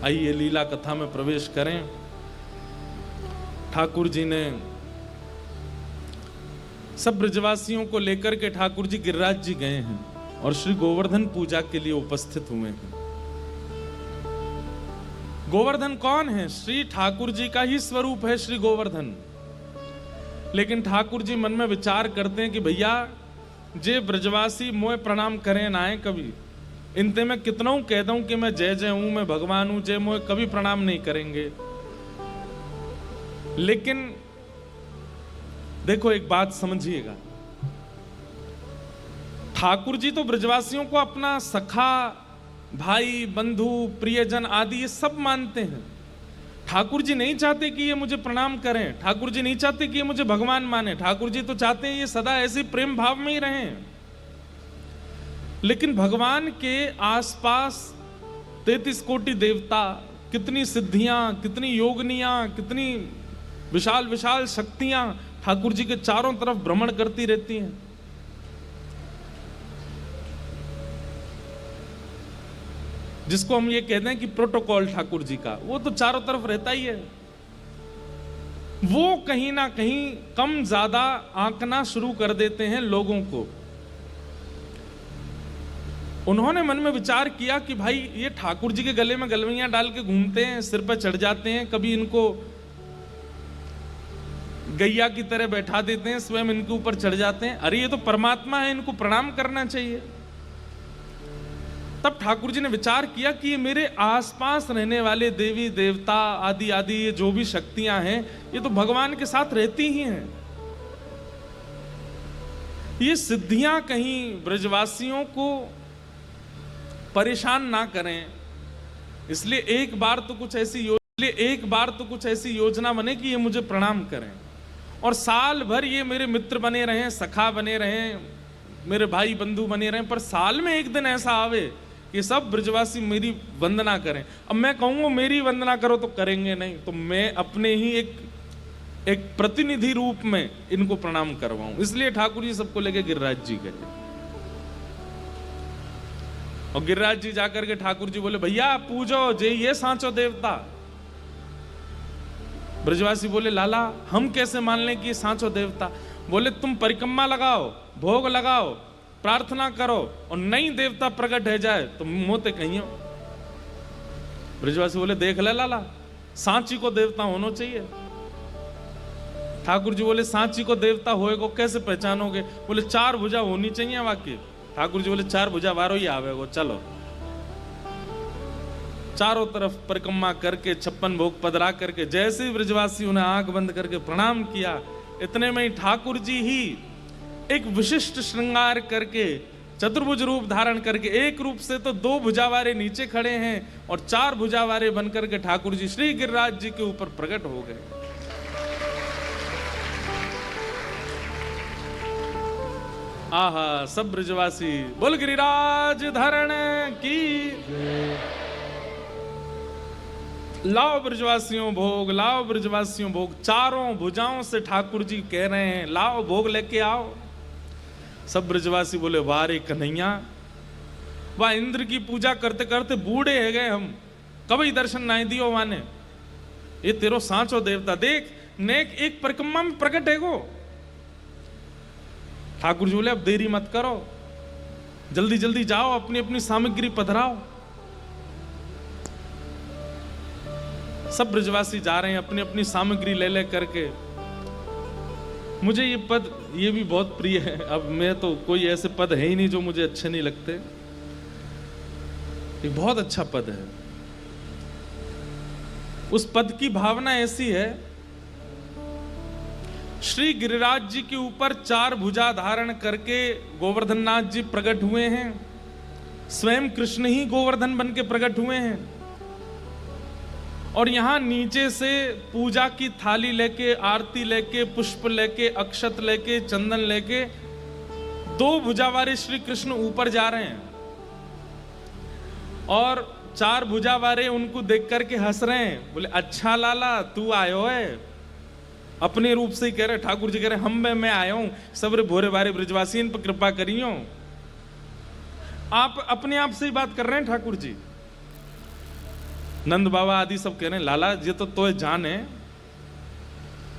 आइए लीला कथा में प्रवेश करें। ठाकुर जी ने सब ब्रजवासियों को लेकर के ठाकुर जी गिरिराज जी गए हैं और श्री गोवर्धन पूजा के लिए उपस्थित हुए हैं। गोवर्धन कौन है? श्री ठाकुर जी का ही स्वरूप है श्री गोवर्धन। लेकिन ठाकुर जी मन में विचार करते हैं कि भैया जे ब्रजवासी मोए प्रणाम करें ना आए कभी, इनते मैं कितना कह दूं कि मैं जय जय हूं, मैं भगवान हूं, जय मोए कभी प्रणाम नहीं करेंगे। लेकिन देखो एक बात समझिएगा, ठाकुर जी तो ब्रजवासियों को अपना सखा, भाई, बंधु, प्रियजन आदि ये सब मानते हैं। ठाकुर जी नहीं चाहते कि ये मुझे प्रणाम करें, ठाकुर जी नहीं चाहते कि ये मुझे भगवान माने। ठाकुर जी तो चाहते हैं ये सदा ऐसे प्रेम भाव में ही रहें। लेकिन भगवान के आसपास 33 कोटि देवता, कितनी सिद्धियां, कितनी योगनियां, कितनी विशाल विशाल शक्तियां ठाकुर जी के चारों तरफ भ्रमण करती रहती हैं। जिसको हम ये कहते हैं कि प्रोटोकॉल ठाकुर जी का, वो तो चारों तरफ रहता ही है। वो कहीं ना कहीं कम ज्यादा आंकना शुरू कर देते हैं लोगों को। उन्होंने मन में विचार किया कि भाई ये ठाकुर जी के गले में गलवैयां डाल के घूमते हैं, सिर पर चढ़ जाते हैं, कभी इनको गैया की तरह बैठा देते हैं, स्वयं इनके ऊपर चढ़ जाते हैं। अरे ये तो परमात्मा है, इनको प्रणाम करना चाहिए। तब ठाकुर जी ने विचार किया कि ये मेरे आसपास रहने वाले देवी देवता आदि आदि ये जो भी शक्तियां हैं, ये तो भगवान के साथ रहती ही हैं। ये सिद्धियां कहीं ब्रजवासियों को परेशान ना करें, इसलिए एक बार तो कुछ ऐसी योजना बने कि ये मुझे प्रणाम करें और साल भर ये मेरे मित्र बने रहें, सखा बने रहें, मेरे भाई बंधु बने रहें। पर साल में एक दिन ऐसा आवे कि सब ब्रजवासी मेरी वंदना करें। अब मैं कहूँगा मेरी वंदना करो तो करेंगे नहीं, तो मैं अपने ही एक प्रतिनिधि रूप में इनको प्रणाम करवाऊं। इसलिए ठाकुर जी सबको लेके गिरिराज जी गए और गिरिराज जी जाकर के ठाकुर जी बोले भैया पूजो जे ये सांचो देवता। ब्रजवासी बोले लाला हम कैसे मान लें कि सांचो देवता? बोले तुम परिक्रमा लगाओ, भोग लगाओ, प्रार्थना करो और नई देवता प्रकट है जाए तो मोते कहियो। ब्रजवासी बोले देख ले लाला, सांची को देवता होना चाहिए। ठाकुर जी बोले सांची को देवता होएगो कैसे पहचानोगे? बोले 4 भुजा होनी चाहिए वाकई। ठाकुर जी बोले 4 भुजा वारो ही आवेगो, चलो। चारों तरफ परिक्रमा करके 56 भोग पधरा करके जैसे ही ब्रजवासी उन्हें आंख बंद करके प्रणाम किया, इतने में ही ठाकुर जी ही एक विशिष्ट श्रृंगार करके चतुर्भुज रूप धारण करके, एक रूप से तो 2 भुजावारे नीचे खड़े हैं और 4 भुजावारे बनकर के ठाकुर जी श्री गिरिराज जी के ऊपर प्रकट हो गए। आहा, सब ब्रजवासी बोल गिरिराज धारण की। लाओ ब्रजवासियों भोग, लाओ ब्रजवासियों भोग। चारों भुजाओं से ठाकुर जी कह रहे हैं लाओ भोग लेके आओ। सब ब्रजवासी बोले वाह रे कन्हैया, वाह इंद्र की पूजा करते करते बूढ़े है गए हम, कभी दर्शन नहीं दियो माने। ये तेरो सांचो देवता देख नेक एक परिक्रमा में प्रकट है गो। ठाकुर जी बोले अब देरी मत करो, जल्दी जल्दी जाओ, अपनी अपनी सामग्री पधराओ। सब ब्रजवासी जा रहे हैं अपनी अपनी सामग्री ले ले करके। मुझे ये पद ये भी बहुत प्रिय है। अब मैं तो कोई ऐसे पद है ही नहीं जो मुझे अच्छे नहीं लगते। एक बहुत अच्छा पद है। उस पद की भावना ऐसी है, श्री गिरिराज जी के ऊपर 4 भुजा धारण करके गोवर्धन नाथ जी प्रकट हुए हैं। स्वयं कृष्ण ही गोवर्धन बन के प्रकट हुए हैं और यहां नीचे से पूजा की थाली लेके, आरती लेके, पुष्प लेके, अक्षत लेके, चंदन लेके 2 भुजावारे श्री कृष्ण ऊपर जा रहे हैं और 4 भुजावारे उनको देख करके हंस रहे हैं। बोले अच्छा लाला तू आयो है। अपने रूप से ही कह रहे, ठाकुर जी कह रहे हम मैं आया हूं, सबरे भोरे बारे ब्रजवासी इन पर कृपा करियो। आप अपने आप से ही बात कर रहे हैं ठाकुर जी। नंद बाबा आदि सब कह रहे हैं लाला ये तो जान है।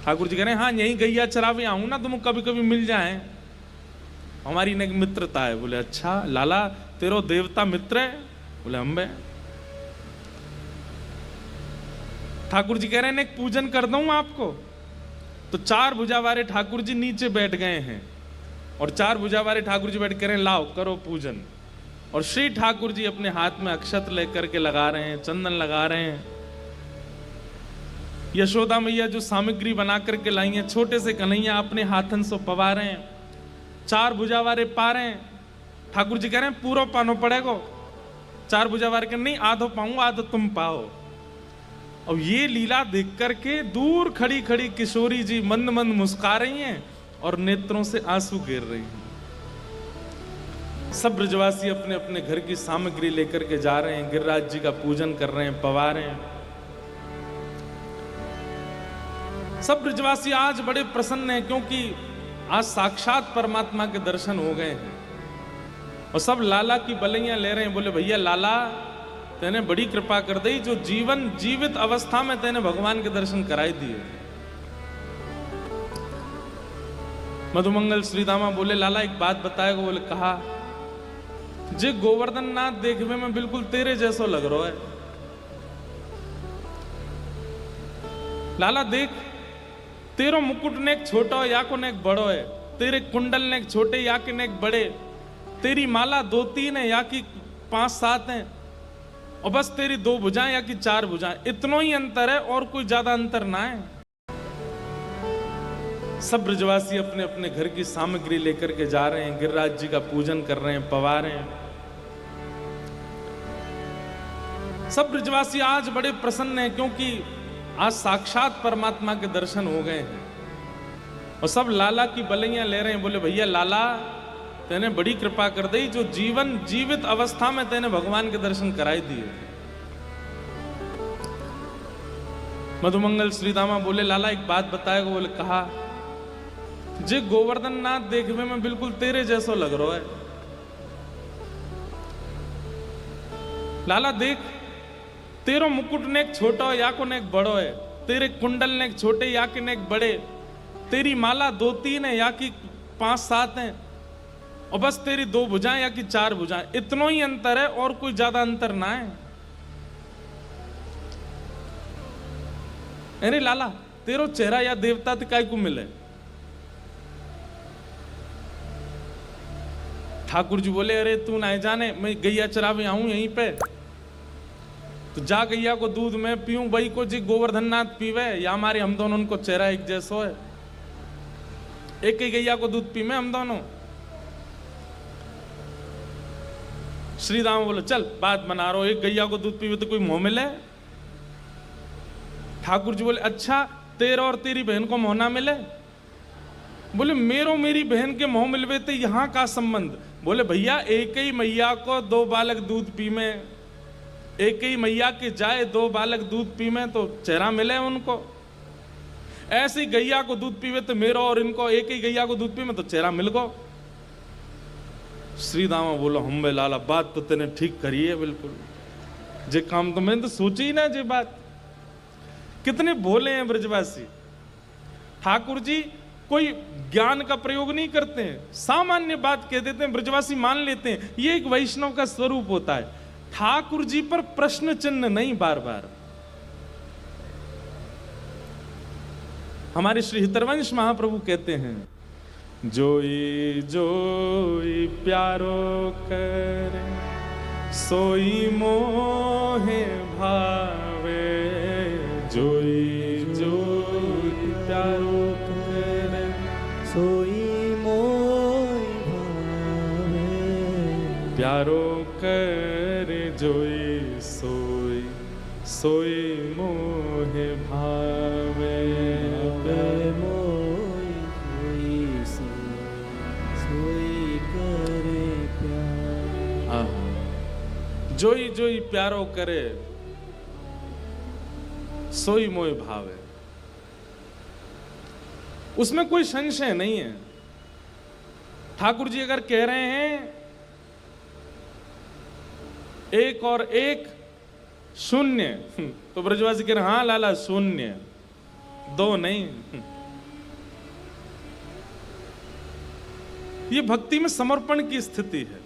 ठाकुर जी कह रहे हैं हाँ यही गैया चरावे आऊं ना तुम कभी कभी मिल जाए, हमारी एक मित्रता है। बोले अच्छा लाला तेरो देवता मित्र है? बोले अम्बे। ठाकुर जी कह रहे हैं एक पूजन कर दूं आपको? तो 4 भुजा वाले ठाकुर जी नीचे बैठ गए हैं और 4 भुजा वाले ठाकुर जी बैठ कर लाओ करो पूजन। और श्री ठाकुर जी अपने हाथ में अक्षत लेकर के लगा रहे हैं, चंदन लगा रहे हैं। यशोदा मैया जो सामग्री बना करके लाई है, छोटे से कन्हैया अपने हाथन से पवा रहे हैं, 4 भुजा वाले पा रहे हैं। ठाकुर जी कह रहे हैं पूरा पानो पड़ेगा। 4 भुजा वाले नहीं आधो पाऊं आधो तुम पाओ। और ये लीला देख करके दूर खड़ी खड़ी किशोरी जी मंद मंद मुस्कुरा रही हैं और नेत्रों से आंसू गिर रही हैं। सब ब्रजवासी अपने अपने घर की सामग्री लेकर के जा रहे हैं, गिरिराज जी का पूजन कर रहे हैं, पवा रहे हैं। सब ब्रजवासी आज बड़े प्रसन्न हैं क्योंकि आज साक्षात परमात्मा के दर्शन हो गए हैं और सब लाला की बलैया ले रहे हैं। बोले भैया लाला तेने बड़ी कृपा कर दी, जो जीवित अवस्था में तेने भगवान के दर्शन कराई दिए। मधुमंगल श्रीदामा बोले लाला एक बात बताएगा? बोले कहा जे गोवर्धन नाथ देखने में बिल्कुल तेरे जैसो लग रहा है। लाला देख तेरो मुकुट ने एक छोटा या को ने एक बड़ो है, तेरे कुंडल ने एक छोटे या के ने एक बड़े, तेरी माला 2-3 है या की 5-7 है और बस तेरी 2 भुजाएं या की 4 भुजाएं, इतना ही अंतर है और कोई ज्यादा अंतर ना है। सब ब्रजवासी अपने अपने घर की सामग्री लेकर के जा रहे हैं, गिरिराज जी का पूजन कर रहे हैं, पवा रहे हैं। सब ब्रजवासी आज बड़े प्रसन्न हैं क्योंकि आज साक्षात परमात्मा के दर्शन हो गए हैं और सब लाला की बलैया ले रहे हैं। बोले भैया लाला तेने बड़ी कृपा कर दी, जो जीवित अवस्था में तेने भगवान के दर्शन कराई दिए। मधुमंगल श्रीदामा बोले लाला एक बात बताएगा? बोले कहा जे गोवर्धन नाथ देखने में बिल्कुल तेरे जैसो लग रहा है। लाला देख तेरो मुकुट ने एक छोटा या को ने एक बड़ो है, तेरे कुंडल ने एक छोटे या के ने एक बड़े, तेरी माला 2-3 है या की 5-7 है और बस तेरी 2 भुजाएं या की 4 भुजाएं, इतना ही अंतर है और कोई ज्यादा अंतर ना है। अरे लाला तेरो चेहरा या देवता काय को मिले? ठाकुर जी बोले अरे तू ना जाने, मैं गैया चरावे आऊं यहीं पे, तो जा गैया को दूध में पीऊं वही को जी गोवर्धन नाथ पीवे, या हमारे हम दोनों उनको चेहरा एक जैसो है, एक ही गैया को दूध पी में हम दोनों। श्री राम बोले चल बात बना रहा हो, एक गैया को दूध पीवे तो कोई मोह मिले? ठाकुर जी बोले अच्छा तेरा और तेरी बहन को मोह ना मिले? बोले मेरी बहन के मोह मिलवे तो यहां का संबंध? बोले भैया एक ही मैया को 2 बालक दूध पी में, एक ही मैया के जाए 2 बालक दूध पी में तो चेहरा मिले उनको। ऐसी गैया को दूध पीवे तो मेरा और इनको, एक ही गैया को दूध पी में तो चेहरा मिल गो। श्री दामा बोलो हम बे लाला बात तो तेने ठीक करी है बिल्कुल, जे काम तो मैंने तो सोची ही ना जे बात। कितने भोले हैं ब्रजवासी। ठाकुर जी कोई ज्ञान का प्रयोग नहीं करते हैं, सामान्य बात कह देते हैं, ब्रजवासी मान लेते हैं। ये एक वैष्णव का स्वरूप होता है, ठाकुर जी पर प्रश्न चिन्ह नहीं बार बार। हमारे श्री हितरवंश महाप्रभु कहते हैं जोई जोई प्यारो करे सोई मोहे भावे, जोई जोई प्यारो करे सोई मोई भावे, प्यारो करे जोई सोई सोई मोहे भावे, मोई कोई सोई करे प्यार। जोई जोई प्यारो करे सोई मोह भावे, उसमें कोई संशय नहीं है। ठाकुर जी अगर कह रहे हैं 1 और 1 शून्य। तो ब्रजवासी कह रहे हाँ लाला शून्य, 2 नहीं। ये भक्ति में समर्पण की स्थिति है।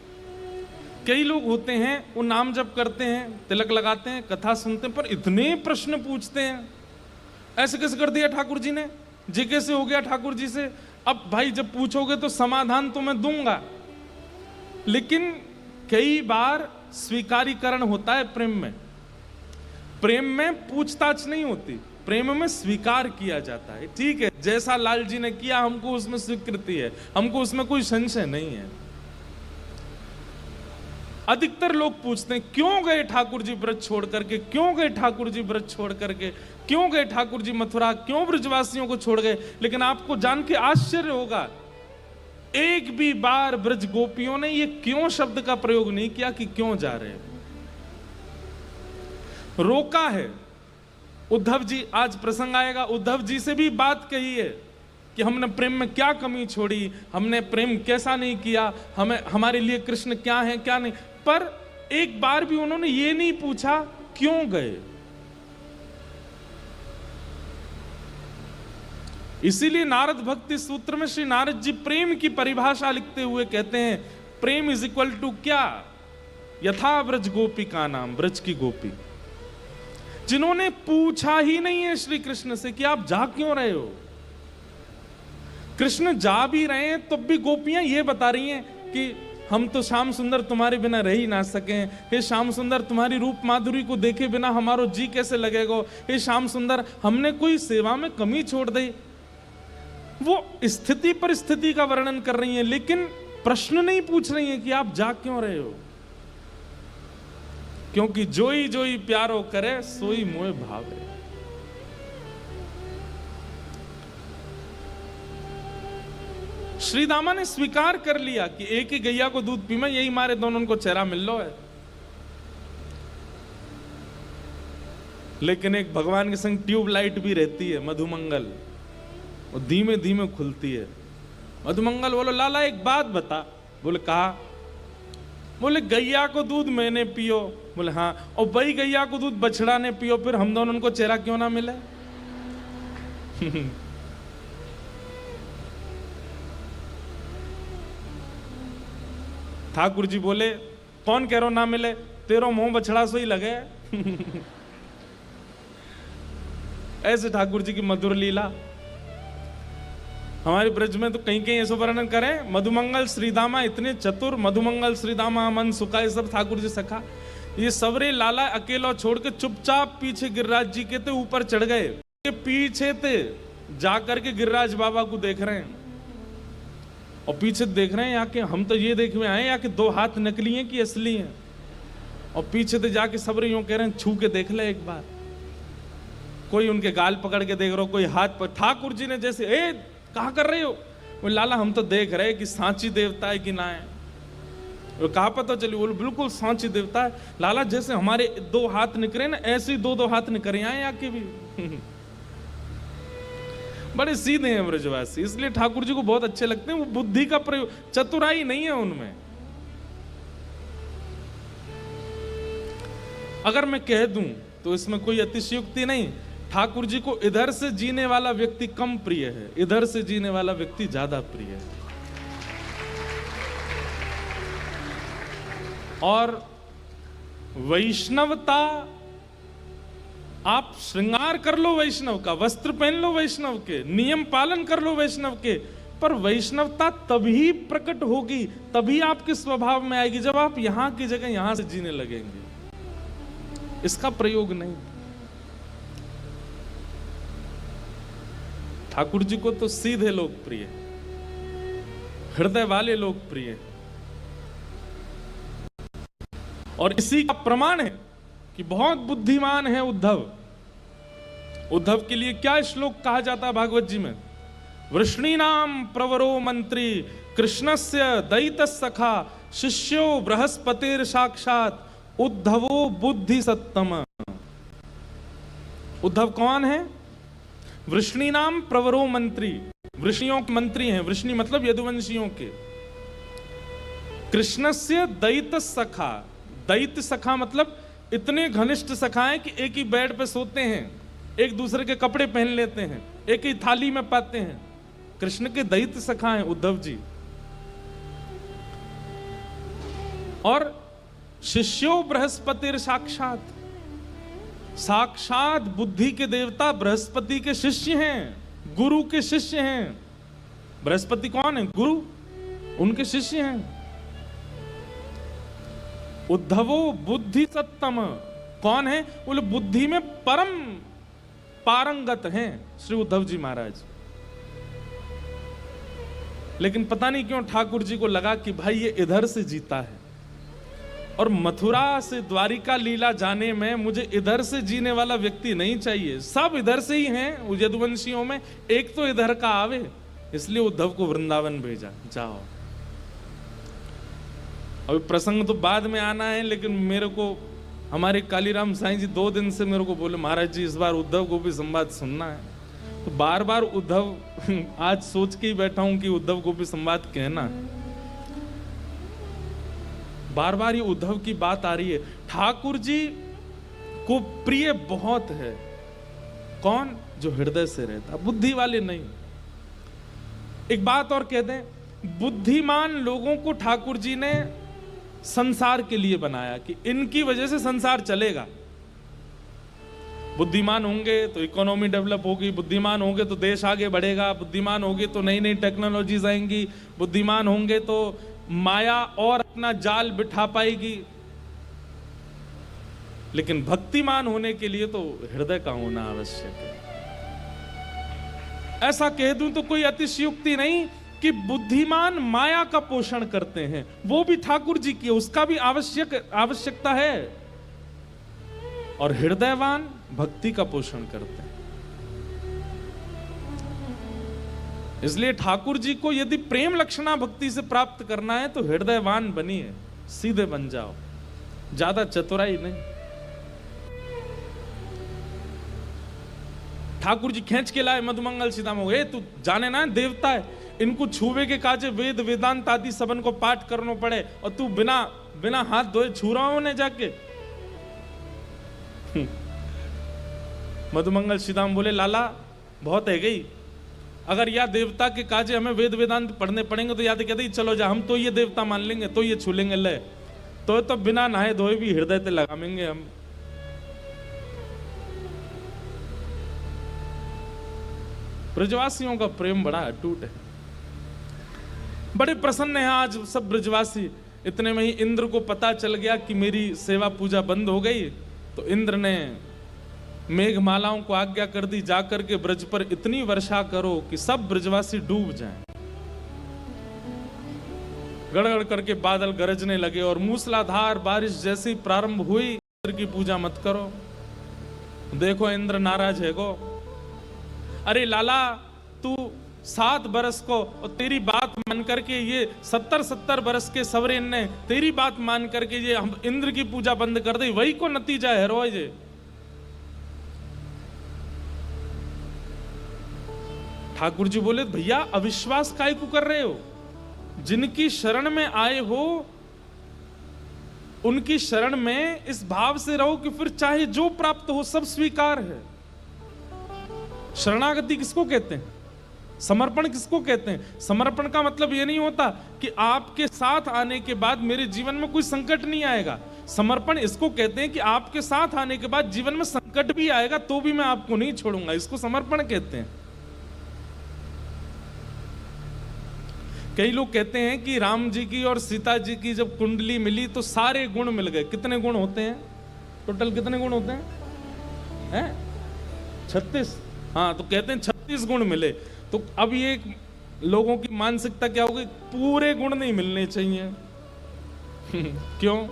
कई लोग होते हैं वो नाम जप करते हैं, तिलक लगाते हैं, कथा सुनते हैं, पर इतने प्रश्न पूछते हैं, ऐसे कैसे कर दिया ठाकुर जी ने, जी कैसे हो गया ठाकुर जी से। अब भाई जब पूछोगे तो समाधान तो मैं दूंगा, लेकिन कई बार स्वीकारीकरण होता है प्रेम में। प्रेम में पूछताछ नहीं होती, प्रेम में स्वीकार किया जाता है। ठीक है, जैसा लाल जी ने किया हमको उसमें स्वीकृति है, हमको उसमें कोई संशय नहीं है। अधिकतर लोग पूछते हैं क्यों गए ठाकुर जी व्रत छोड़ करके, क्यों गए ठाकुर जी व्रत छोड़ करके, क्यों गए ठाकुर जी मथुरा, क्यों ब्रजवासियों को छोड़ गए। लेकिन आपको जान के आश्चर्य होगा, एक भी बार ब्रज गोपियों ने ये क्यों शब्द का प्रयोग नहीं किया कि क्यों जा रहे हैं। रोका है। उद्धव जी, आज प्रसंग आएगा, उद्धव जी से भी बात कही है कि हमने प्रेम में क्या कमी छोड़ी, हमने प्रेम कैसा नहीं किया, हमें हमारे लिए कृष्ण क्या है क्या नहीं। पर एक बार भी उन्होंने ये नहीं पूछा क्यों गए। इसीलिए नारद भक्ति सूत्र में श्री नारद जी प्रेम की परिभाषा लिखते हुए कहते हैं, प्रेम इज इक्वल टू क्या, यथा ब्रज गोपी का नाम, ब्रज की गोपी। जिन्होंने पूछा ही नहीं है श्री कृष्ण से कि आप जा क्यों रहे हो। कृष्ण जा भी रहे हैं तब भी गोपियां ये बता रही हैं कि हम तो श्याम सुंदर तुम्हारे बिना रह ही ना सके, हे श्याम सुंदर तुम्हारी रूप माधुरी को देखे बिना हमारो जी कैसे लगेगा, हे श्याम सुंदर हमने कोई सेवा में कमी छोड़ दी। वो स्थिति परिस्थिति का वर्णन कर रही हैं, लेकिन प्रश्न नहीं पूछ रही हैं कि आप जा क्यों रहे हो। क्योंकि जोई जोई प्यारो करे सोई मोह भावे। श्री दामा ने स्वीकार कर लिया कि एक ही गैया को दूध पी में, यही मारे दोनों को चेहरा मिल लो है। लेकिन एक भगवान के संग ट्यूबलाइट भी रहती है, मधुमंगल, और धीमे धीमे खुलती है। मधुमंगल बोलो लाला एक बात बता। बोले कहा। बोले गैया को दूध मैंने पियो। बोले हाँ, और वही गैया को दूध बछड़ा ने पियो, फिर हम दोनों को चेहरा क्यों ना मिले। ठाकुर जी बोले कौन कह रो ना मिले, तेरो मुंह बछड़ा सो ही लगे। ऐसे ठाकुर जी की मधुर लीला। हमारे ब्रज में तो कहीं कहीं ऐसा वर्णन करें, मधुमंगल श्रीदामा इतने चतुर, मधुमंगल श्रीदामा मन सुखा, ये सब ठाकुर जी सखा। ये सबरे लाला अकेला छोड़ के चुपचाप पीछे गिरिराज जी के थे ऊपर चढ़ गए, पीछे थे जाकर के गिरिराज बाबा को देख रहे हैं, और पीछे देख रहे हैं यहाँ के, हम तो ये देख में आए यहाँ के 2 हाथ नकली हैं कि असली हैं। और पीछे से जाके सबरे यूं कह रहे हैं छू के देख ले एक बार। कोई उनके गाल पकड़ के देख रहा हो, कोई हाथ पर। ठाकुर जी ने जैसे ए कहा कर रहे हो। वो लाला हम तो देख रहे कि सांची देवता है कि ना है। वो कहा पता चली, बोलो बिल्कुल सांची देवता है लाला, जैसे हमारे 2 हाथ निकले ना ऐसे ही 2-2 हाथ निकले आए आके भी। बड़े सीधे हैं ब्रजवासी, इसलिए ठाकुर जी को बहुत अच्छे लगते हैं। वो बुद्धि का प्रयोग, चतुराई नहीं है उनमें। अगर मैं कह दूं तो इसमें कोई अतिशयोक्ति नहीं। ठाकुर जी को इधर से जीने वाला व्यक्ति कम प्रिय है, इधर से जीने वाला व्यक्ति ज्यादा प्रिय है। और वैष्णवता, आप श्रृंगार कर लो वैष्णव का, वस्त्र पहन लो वैष्णव के, नियम पालन कर लो वैष्णव के, पर वैष्णवता तभी प्रकट होगी, तभी आपके स्वभाव में आएगी जब आप यहां की जगह यहां से जीने लगेंगे। इसका प्रयोग नहीं। ठाकुर जी को तो सीधे लोग प्रिय, हृदय वाले लोग प्रिय। और इसी का प्रमाण है कि बहुत बुद्धिमान है उद्धव। उद्धव के लिए क्या श्लोक कहा जाता है भागवत जी में? वृष्णीनाम प्रवरो मंत्री कृष्णस्य दयित सखा शिष्यो बृहस्पतिर साक्षात उद्धवो बुद्धि सत्तम। उद्धव कौन है? वृष्णीनाम प्रवरो मंत्री, वृष्णियों के मंत्री हैं। वृष्णि मतलब यदुवंशियों के। कृष्णस्य दयित सखा, दैत्य सखा मतलब इतने घनिष्ठ सखा हैं कि एक ही बेड पे सोते हैं, एक दूसरे के कपड़े पहन लेते हैं, एक ही थाली में पाते हैं। कृष्ण के दैत्य सखा हैं उद्धव जी। और शिष्यो बृहस्पति साक्षात, साक्षात बुद्धि के देवता बृहस्पति के शिष्य हैं, गुरु के शिष्य हैं। बृहस्पति कौन है? गुरु, उनके शिष्य हैं। उद्धवो बुद्धि सत्तम, कौन है? बोले बुद्धि में परम पारंगत हैं श्री उद्धव जी महाराज। लेकिन पता नहीं क्यों ठाकुर जी को लगा कि भाई ये इधर से जीता है, और मथुरा से द्वारिका लीला जाने में मुझे इधर से जीने वाला व्यक्ति नहीं चाहिए। सब इधर से ही हैं यदुवंशियों में, एक तो इधर का आवे। इसलिए उद्धव को वृंदावन भेजा, जाओ। अभी प्रसंग तो बाद में आना है, लेकिन मेरे को हमारे कालीराम साईं जी 2 दिन से मेरे को बोले, महाराज जी इस बार उद्धव को भी संवाद सुनना है। तो बार बार उद्धव आज सोच के ही बैठा हूं कि उद्धव को भी संवाद कहना है। बार बार ये उद्धव की बात आ रही है। ठाकुर जी को प्रिय बहुत है कौन? जो हृदय से रहता, बुद्धि वाले नहीं। एक बात और कह दें, बुद्धिमान लोगों को ठाकुर जी ने संसार के लिए बनाया कि इनकी वजह से संसार चलेगा। बुद्धिमान होंगे तो इकोनॉमी डेवलप होगी, बुद्धिमान होंगे तो देश आगे बढ़ेगा, बुद्धिमान होंगे तो नई नई टेक्नोलॉजीज आएंगी, बुद्धिमान होंगे तो माया और अपना जाल बिठा पाएगी। लेकिन भक्तिमान होने के लिए तो हृदय का होना आवश्यक है। ऐसा कह दूं तो कोई अतिशयोक्ति नहीं कि बुद्धिमान माया का पोषण करते हैं, वो भी ठाकुर जी की, उसका भी आवश्यकता है। और हृदयवान भक्ति का पोषण करते हैं। इसलिए ठाकुर जी को यदि प्रेम लक्षणा भक्ति से प्राप्त करना है तो हृदयवान बनिए, सीधे बन जाओ, ज्यादा चतुराई नहीं। ठाकुर जी खींच के लाए मधुमंगल सीता में, तू जाने ना देवता है, इनको छुवे के काजे वेद वेदांत आदि सबन को पाठ करना पड़े, और तू बिना बिना हाथ धोए छू रहा होने जाके। मधुमंगल सीताम बोले, लाला बहुत है गई, अगर या देवता के काजे हमें वेद वेदांत पढ़ने पड़ेंगे तो याद कहते चलो जा, हम तो ये देवता मान लेंगे, तो ये छू लेंगे, ले तो बिना नहाए धोए भी हृदय ते लगाएंगे हम। ब्रजवासियों का प्रेम बड़ा अटूट है, बड़े प्रसन्न है आज सब ब्रजवासी। इतने में ही इंद्र को पता चल गया कि मेरी सेवा पूजा बंद हो गई, तो इंद्र ने मेघमालाओं को आज्ञा कर दी, जाकर के ब्रज पर इतनी वर्षा करो कि सब ब्रजवासी डूब जाएं। गड़गड़ करके बादल गरजने लगे और मूसलाधार बारिश जैसी प्रारंभ हुई। इंद्र की पूजा मत करो, देखो इंद्र नाराज है गो। अरे लाला तू 7 बरस को, और तेरी बात मान करके ये 70 बरस के सवरेन ने तेरी बात मान करके ये हम इंद्र की पूजा बंद कर दी, वही को नतीजा है रोज। ठाकुर जी बोले, भैया अविश्वास काहे को कर रहे हो? जिनकी शरण में आए हो उनकी शरण में इस भाव से रहो कि फिर चाहे जो प्राप्त हो सब स्वीकार है। शरणागति किसको कहते हैं? समर्पण किसको कहते हैं? समर्पण का मतलब यह नहीं होता कि आपके साथ आने के बाद मेरे जीवन में कोई संकट नहीं आएगा। समर्पण इसको कहते हैं कि आपके साथ आने के बाद जीवन में संकट भी आएगा तो भी मैं आपको नहीं छोड़ूंगा, इसको समर्पण कहते हैं। कई लोग कहते हैं कि राम जी की और सीता जी की जब कुंडली मिली तो सारे गुण मिल गए। कितने गुण होते हैं टोटल? कितने गुण होते हैं? 36। हाँ, तो कहते हैं 36 गुण मिले। तो अब ये लोगों की मानसिकता क्या होगी? पूरे गुण नहीं मिलने चाहिए। क्यों?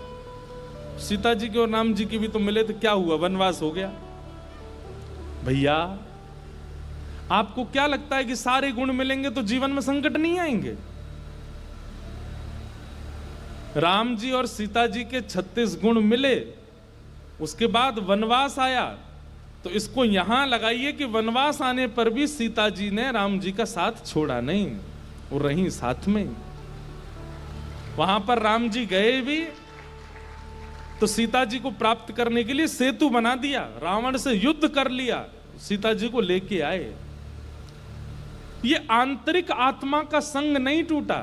सीता जी के और राम जी की भी तो मिले तो क्या हुआ? वनवास हो गया। भैया आपको क्या लगता है कि सारे गुण मिलेंगे तो जीवन में संकट नहीं आएंगे? राम जी और सीता जी के 36 गुण मिले, उसके बाद वनवास आया, तो इसको यहां लगाइए कि वनवास आने पर भी सीता जी ने राम जी का साथ छोड़ा नहीं, वो रही साथ में। वहां पर राम जी गए भी तो सीता जी को प्राप्त करने के लिए सेतु बना दिया, रावण से युद्ध कर लिया, सीता जी को लेके आए। ये आंतरिक आत्मा का संग नहीं टूटा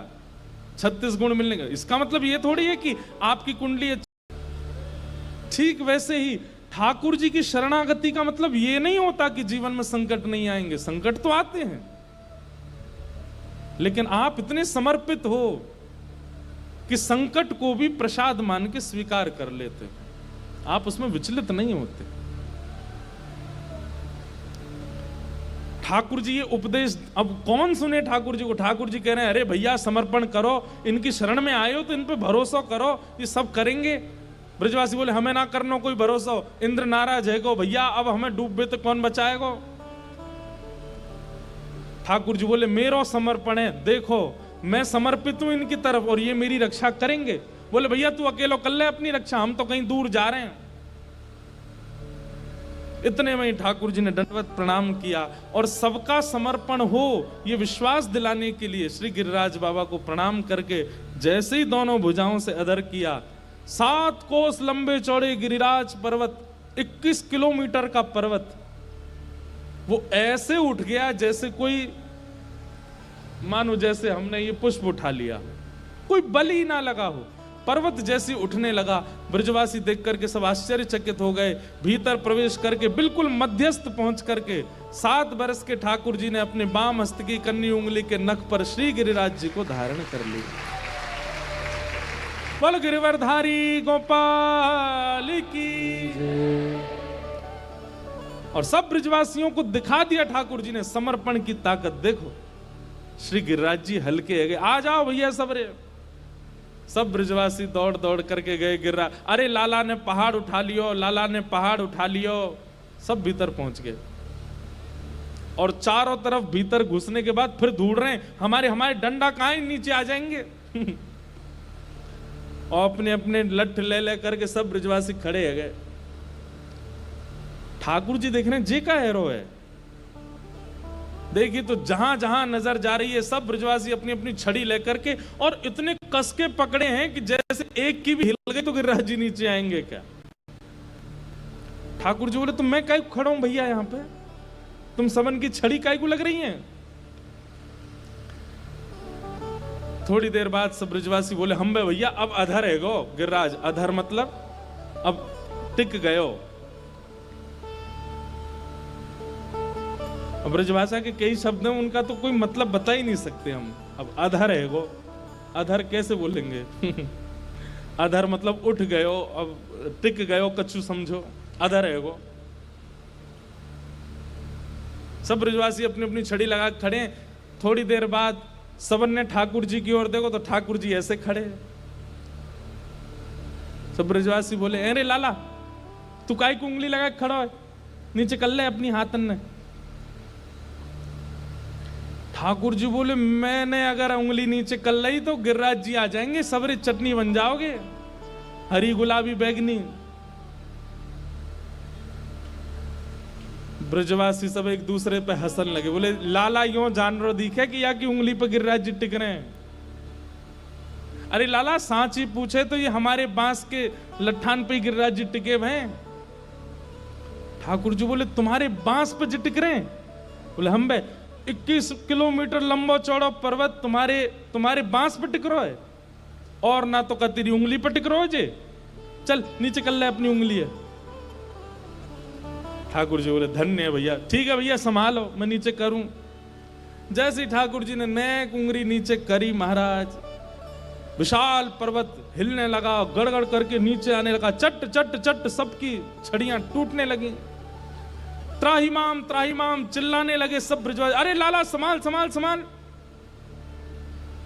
36 गुण मिलने का। इसका मतलब ये थोड़ी है कि आपकी कुंडली ठीक वैसे ही ठाकुर जी की शरणागति का मतलब ये नहीं होता कि जीवन में संकट नहीं आएंगे, संकट तो आते हैं, लेकिन आप इतने समर्पित हो कि संकट को भी प्रसाद मान के स्वीकार कर लेते हैं, आप उसमें विचलित नहीं होते। ठाकुर जी ये उपदेश अब कौन सुने ठाकुर जी को? ठाकुर जी कह रहे हैं अरे भैया समर्पण करो, इनकी शरण में आए हो तो इन पे भरोसा करो, ये सब करेंगे। ब्रजवासी बोले हमें ना करना कोई भरोसा हो, इंद्र नाराज है गो भैया, अब हमें डूबे तो कौन बचाएगा? ठाकुर जी बोले मेरो समर्पण है, देखो मैं समर्पित हूं इनकी तरफ और ये मेरी रक्षा करेंगे। बोले भैया तू अकेलो कर ले अपनी रक्षा, हम तो कहीं दूर जा रहे हैं। इतने में ही ठाकुर जी ने दंडवत प्रणाम किया और सबका समर्पण हो ये विश्वास दिलाने के लिए श्री गिरिराज बाबा को प्रणाम करके जैसे ही दोनों भुजाओं से अदर किया, 7 कोस लंबे चौड़े गिरिराज पर्वत, 21 किलोमीटर का पर्वत, वो ऐसे उठ गया जैसे कोई मानो जैसे हमने ये पुष्प उठा लिया, कोई बल ही ना लगा हो। पर्वत जैसी उठने लगा। ब्रजवासी देख करके सब आश्चर्यचकित हो गए। भीतर प्रवेश करके बिल्कुल मध्यस्थ पहुंच करके 7 वर्ष के ठाकुर जी ने अपने बाम हस्त की कन्नी उंगली के नख पर श्री गिरिराज जी को धारण कर लिया। बोल गिरिवरधारी गोपाल की। और सब ब्रजवासियों को दिखा दिया ठाकुर जी ने समर्पण की ताकत। देखो श्री गिरिराज जी हल्के है गए, आ जाओ भैया सबरे। सब ब्रजवासी दौड़ दौड़ करके गए गिरिराज। अरे लाला ने पहाड़ उठा लियो, लाला ने पहाड़ उठा लियो। सब भीतर पहुंच गए और चारों तरफ भीतर घुसने के बाद फिर ढूंढ रहे हैं हमारे डंडा कहां है, नीचे आ जाएंगे। और अपने अपने लठ ले करके सब ब्रजवासी खड़े है गए। ठाकुर जी देख रहे हैं जे का हैरो है। देखिए तो जहां जहां नजर जा रही है सब ब्रजवासी अपनी अपनी छड़ी लेकर के और इतने कस के पकड़े हैं कि जैसे एक की भी हिल गई तो गिरिराज जी नीचे आएंगे क्या। ठाकुर जी बोले तुम मैं काहे खड़ा हूं भैया यहां पे, तुम सबन की छड़ी काहे को लग रही है। थोड़ी देर बाद सब ब्रजवासी बोले हम बे भैया अब अधर है गो गिरिराज। अधर मतलब अब टिक गयो। अब ब्रजभाषा के कई शब्द हैं उनका तो कोई मतलब बता ही नहीं सकते हम। अब अधर है वो, अधर कैसे बोलेंगे। अधर मतलब उठ गयो, अब टिक गयो कछु समझो, अधर है वो। सब ब्रजवासी अपनी अपनी छड़ी लगा खड़े। थोड़ी देर बाद सबन ने ठाकुर जी की ओर देखो तो ठाकुर जी ऐसे खड़े। सब ब्रजवासी बोले अरे लाला तू काहे को उंगली लगा खड़ा है, नीचे कर ले अपनी हाथन ने। ठाकुर जी बोले मैंने अगर उंगली नीचे कर ली तो गिरिराज जी आ जाएंगे, सबरे चटनी बन जाओगे, हरी गुलाबी बैगनी। ब्रजवासी सब एक दूसरे पे हंसन लगे। बोले लाला यो जानवर दिखे कि या की उंगली पे गिरिराज जी टिक रहे हैं। अरे लाला सांची पूछे तो ये हमारे बांस के लट्ठान पे गिरिराज जी टिके हुए हैं। ठाकुर जी बोले तुम्हारे बांस पे जी टिक रहे हैं। बोले हम बे 21 किलोमीटर लंबा चौड़ा पर्वत तुम्हारे बांस पे टिक रहा है और ना तो का तेरी उंगली पे टिक रहा है जे। चल नीचे कर ले अपनी उंगली है। ठाकुर जी बोले धन्य है भैया, ठीक है भैया संभालो मैं नीचे करूं। जैसे ठाकुर जी ने नेक उंगली नीचे करी महाराज, विशाल पर्वत हिलने लगा, गड़गड़ करके नीचे आने लगा। चट चट चट सबकी छड़ियां टूटने लगी। त्राहिमाम चिल्लाने लगे सब ब्रजवासी, अरे लाला संभाल संभाल संभाल।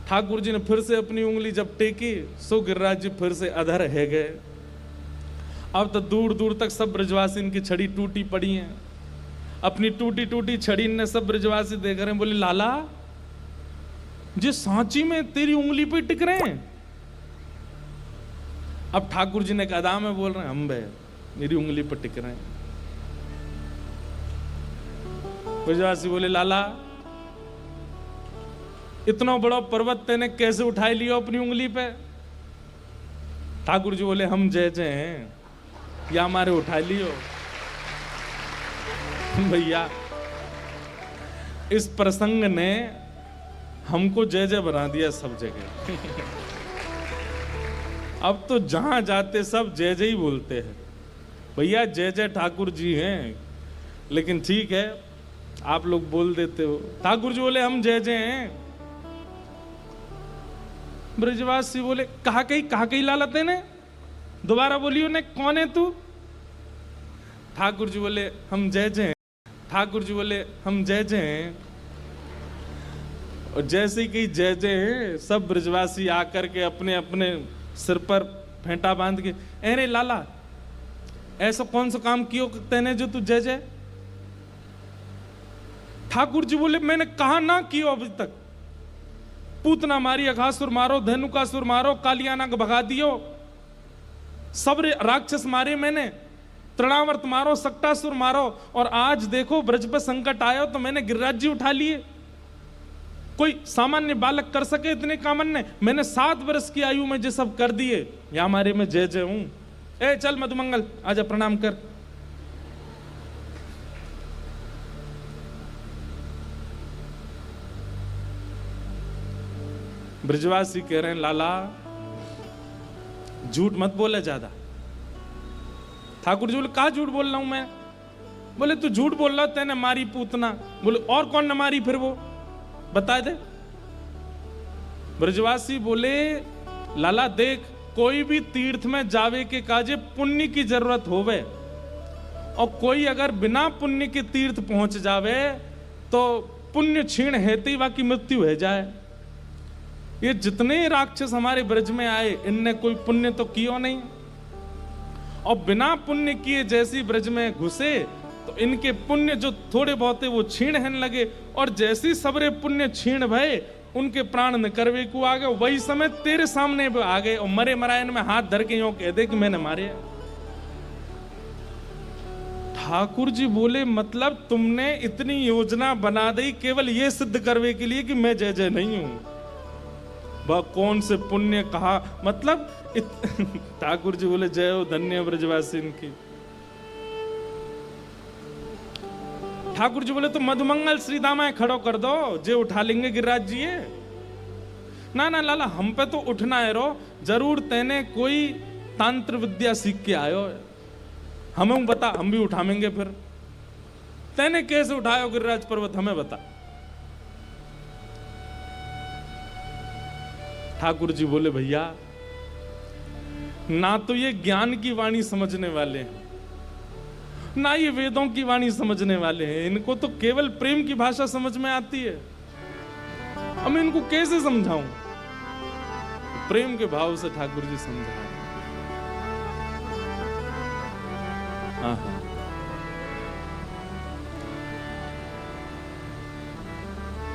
ठाकुर जी ने फिर से अपनी उंगली जब टेकी सो गिरिराज जी फिर से अधर है गए। अब तो दूर दूर तक सब ब्रजवासी इनकी छड़ी टूटी पड़ी है। अपनी टूटी टूटी छड़ी ने सब ब्रजवासी देख रहे हैं। बोले लाला जी सांची में तेरी उंगली पे टिक रहे हैं। अब ठाकुर जी ने एक अदा में बोल रहे हैं हम बे मेरी उंगली पर टिक रहे हैं। ब्रजवासी बोले लाला इतना बड़ा पर्वत तेने कैसे उठाई लियो अपनी उंगली पे। ठाकुर जी बोले हम जय जय हैं, या हमारे उठा लियो। भैया इस प्रसंग ने हमको जय जय बना दिया सब जगह। अब तो जहां जाते सब जय जय ही बोलते हैं। भैया जय जय ठाकुर जी हैं, लेकिन ठीक है आप लोग बोल देते हो। ठाकुर जी बोले हम जय जय हैं। ब्रजवासी बोले कहा कही लालते ने, दोबारा बोलियो ने, कौन है तू? ठाकुर जी बोले हम जय जय हैं। ठाकुर जी बोले हम जय जय हैं। और जैसे कि जय जय हैं, सब ब्रजवासी आकर के अपने अपने सिर पर फेंटा बांध के, अरे लाला ऐसा कौन सा काम कियो तेने जो तू जय जय? ठाकुर जी बोले मैंने कहा ना कियो अभी तक। पूतना मारी, अघासुर मारो, धेनुकासुर मारो, कालियाना को भगा दियो, सब राक्षस मारे मैंने, तृणावर्त मारो, सक्टासुर मारो, और आज देखो ब्रज पर संकट आयो तो मैंने गिरिराज जी उठा लिए। कोई सामान्य बालक कर सके इतने कामन ने? मैंने 7 वर्ष की आयु में जो सब कर दिए, या हमारे में जय जय हूं। ए चल मधुमंगल आजा प्रणाम कर। ब्रजवासी कह रहे हैं लाला झूठ मत बोले ज्यादा। ठाकुर जी बोले कहा झूठ बोल रहा हूं मैं? बोले तू झूठ बोल रहा, तेने मारी पूतना। बोले और कौन ने मारी फिर, वो बता दे। ब्रजवासी बोले लाला देख, कोई भी तीर्थ में जावे के काजे पुण्य की जरूरत होवे, और कोई अगर बिना पुण्य के तीर्थ पहुंच जावे तो पुण्य क्षीण हेती बाकी मृत्यु है जाए। ये जितने राक्षस हमारे ब्रज में आए, इनने कोई पुण्य तो किया नहीं, और बिना पुण्य किए जैसी ब्रज में घुसे तो इनके पुण्य जो थोड़े बहुत वो क्षीण होने लगे, और जैसी सबरे पुण्य क्षीण भये उनके प्राण न करवे को आ गए। वही समय तेरे सामने भी आ गए और मरे मरायन में हाथ धर के यूं कह दे कि मैंने मारे। ठाकुर जी बोले मतलब तुमने इतनी योजना बना दी केवल ये सिद्ध करवे के लिए कि मैं जय जय नहीं हूं। वह कौन से पुण्य कहा, मतलब ठाकुर जी बोले जय हो धन्य ब्रजवासी इनकी। ठाकुर जी बोले तो मधुमंगल श्री दामाए खड़ो कर दो, जे उठा लेंगे गिरिराज जी। ना ना लाला हम पे तो उठना है रो, जरूर तेने कोई तंत्र विद्या सीख के आयो, हमें बता, हम भी उठाएंगे। फिर तेने कैसे उठायो गिरिराज पर्वत, हमें बता। ठाकुर जी बोले भैया ना तो ये ज्ञान की वाणी समझने वाले हैं, ना ये वेदों की वाणी समझने वाले हैं, इनको तो केवल प्रेम की भाषा समझ में आती है। अब मैं इनको कैसे समझाऊं? प्रेम के भाव से ठाकुर जी समझाए।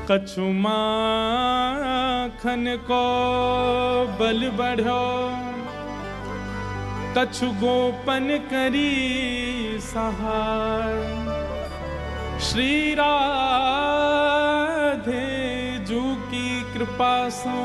कछु माखन को बल बढ़ो, कछु गोपन करी सहाय, श्री राधे जू की कृपा सो